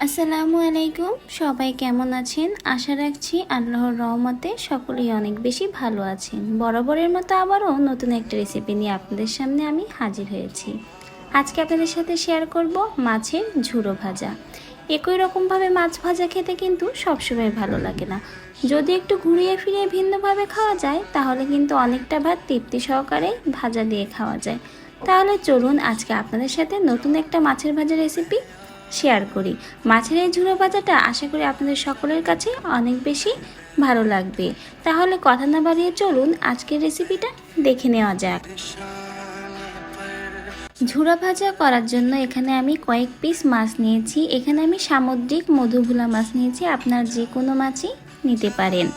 আসসালামু আলাইকুম, সবাই কেমন আছেন? আশা রাখছি আল্লাহর রহমতে সকলেই অনেক বেশি ভালো আছেন। বরাবরের মতো আবারও নতুন একটা রেসিপি নিয়ে আপনাদের সামনে আমি হাজির হয়েছি। আজকে আপনাদের সাথে শেয়ার করব মাছের ঝুড়ো ভাজা। একই রকমভাবে মাছ ভাজা খেতে কিন্তু সবসময় ভালো লাগে না। যদি একটু ঘুরিয়ে ফিরিয়ে ভিন্নভাবে খাওয়া যায় তাহলে কিন্তু অনেকটা ভাত তৃপ্তি সহকারে ভাজা দিয়ে খাওয়া যায়। তাহলে চলুন আজকে আপনাদের সাথে নতুন একটা মাছের ভাজা রেসিপি শেয়ার করি। মাছের এই ঝুড়ো ভাজাটা আশা করি আপনাদের সকলের কাছে অনেক বেশি ভালো লাগবে। তাহলে কথা না বাড়িয়ে চলুন আজকের রেসিপিটা দেখে নেওয়া যাক। ঝুড়ো ভাজা করার জন্য এখানে আমি কয়েক পিস মাছ নিয়েছি। এখানে আমি সামুদ্রিক মধুভোলা মাছ নিয়েছি, আপনার যে কোনো মাছই নিতে পারেন।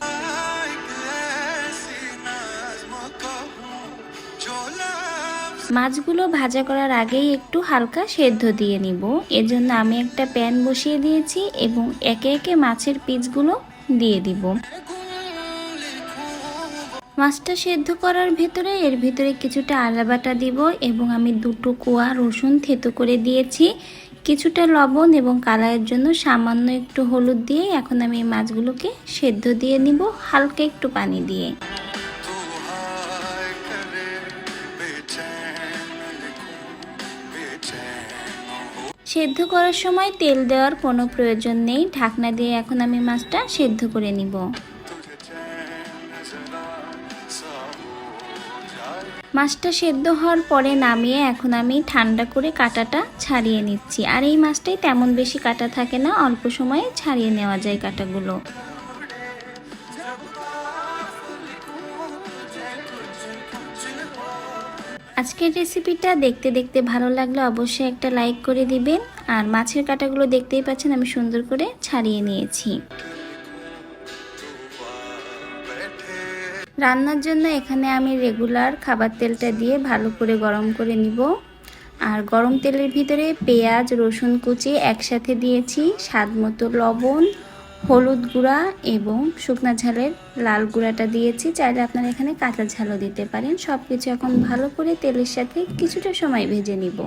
মাছগুলো ভাজা করার আগেই একটু হালকা সেদ্ধ দিয়ে নিব। এজন্য আমি একটা প্যান বসিয়ে দিয়েছি এবং একে একে মাছের পিসগুলো দিয়ে দিব। মাছটা সেদ্ধ করার ভেতরে এর ভিতরে কিছুটা আদা বাটা দিব এবং আমি দুটো কোয়া রসুন থেতো করে দিয়েছি। কিছুটা লবণ এবং কালারের জন্য সামান্য একটু হলুদ দিয়ে এখন আমি এই মাছগুলোকে সেদ্ধ দিয়ে নিব হালকা একটু পানি দিয়ে। সেদ্ধ করার সময় তেল দেওয়ার কোনো প্রয়োজন নেই। ঢাকনা দিয়ে এখন আমি মাছটা সেদ্ধ করে নিব। মাছটা সেদ্ধ হওয়ার পরে নামিয়ে এখন আমি ঠান্ডা করে কাঁটাটা ছাড়িয়ে নিচ্ছি। আর এই মাছটাই তেমন বেশি কাঁটা থাকে না, অল্প সময়ে ছাড়িয়ে নেওয়া যায় কাঁটাগুলো। আজকের রেসিপিটা দেখতে দেখতে ভালো লাগলে অবশ্যই একটা লাইক করে দিবেন। আর মাছের কাঁটাগুলো দেখতেই পাচ্ছেন আমি সুন্দর করে ছাড়িয়ে নিয়েছি। রান্নার জন্য এখানে আমি রেগুলার খাবার তেলটা দিয়ে ভালো করে গরম করে নিব। আর গরম তেলের ভিতরে পেঁয়াজ রসুন কুচি একসাথে দিয়েছি, স্বাদ মতো লবণ, হলুদ গুঁড়া এবং শুকনো ঝালের লাল গুঁড়াটা দিয়েছি। চাইলে আপনারা এখানে কাঁচা ঝালও দিতে পারেন। সব কিছু এখন ভালো করে তেলের সাথে কিছুটা সময় ভেজে নিব।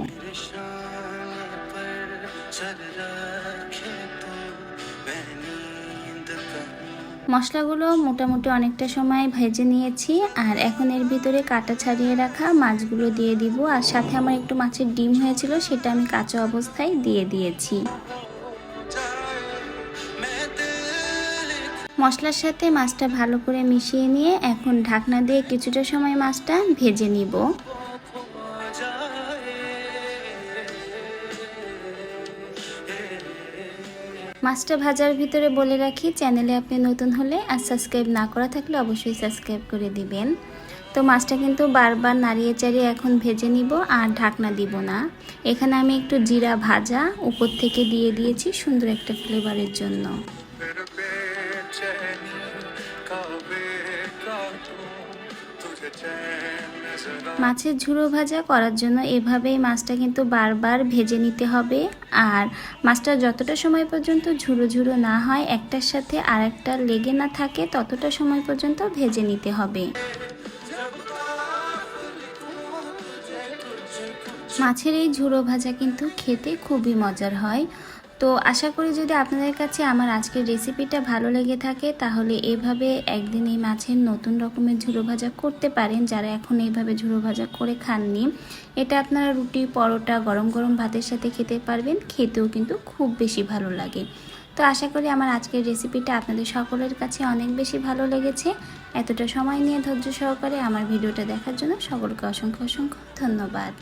মশলাগুলো মোটামুটি অনেকটা সময় ভেজে নিয়েছি। আর এখন এর ভিতরে কাটা ছাড়িয়ে রাখা মাছগুলো দিয়ে দিব। আর সাথে আমার একটু মাছের ডিম হয়েছিল, সেটা আমি কাঁচা অবস্থায় দিয়ে দিয়েছি। মশলার সাথে মাছটা ভালো করে মিশিয়ে নিয়ে এখন ঢাকনা দিয়ে কিছুটা সময় মাছটা ভেজে নিব। মাছটা ভাজার ভিতরে বলে রাখি, চ্যানেলে আপনি নতুন হলে আর সাবস্ক্রাইব না করা থাকলে অবশ্যই সাবস্ক্রাইব করে দিবেন। তো মাছটা কিন্তু বারবার নাড়িয়ে চাড়িয়ে এখন ভেজে নিব আর ঢাকনা দিব না। এখানে আমি একটু জিরা ভাজা উপর থেকে দিয়ে দিয়েছি সুন্দর একটা ফ্লেভারের জন্য। মাছের ঝুড়ো ভাজা করার জন্য এভাবেই মাছটা কিন্তু বারবার ভেজে নিতে হবে। আর মাছটা যতটা সময় পর্যন্ত ঝুড়ো ঝুড়ো না হয়, একটার সাথে আরেকটা লেগে না থাকে, ততটা সময় পর্যন্ত ভেজে নিতে হবে। মাছের এই ঝুড়ো ভাজা কিন্তু খেতে খুবই মজার হয়। তো আশা করি যদি আপনাদের কাছে আমার আজকের রেসিপিটা ভালো লেগে থাকে তাহলে এভাবে একদিন এই মাছের নতুন রকমের ঝুড়ো ভাজা করতে পারেন, যারা এখন এইভাবে ঝুড়ো ভাজা করে খাননি। এটা আপনারা রুটি পরোটা গরম গরম ভাতের সাথে খেতে পারবেন, খেতেও কিন্তু খুব বেশি ভালো লাগে। তো আশা করি আমার আজকের রেসিপিটা আপনাদের সকলের কাছে অনেক বেশি ভালো লেগেছে। এতটা সময় নিয়ে ধৈর্য সহকারে আমার ভিডিওটা দেখার জন্য সকলকে অসংখ্য অসংখ্য ধন্যবাদ।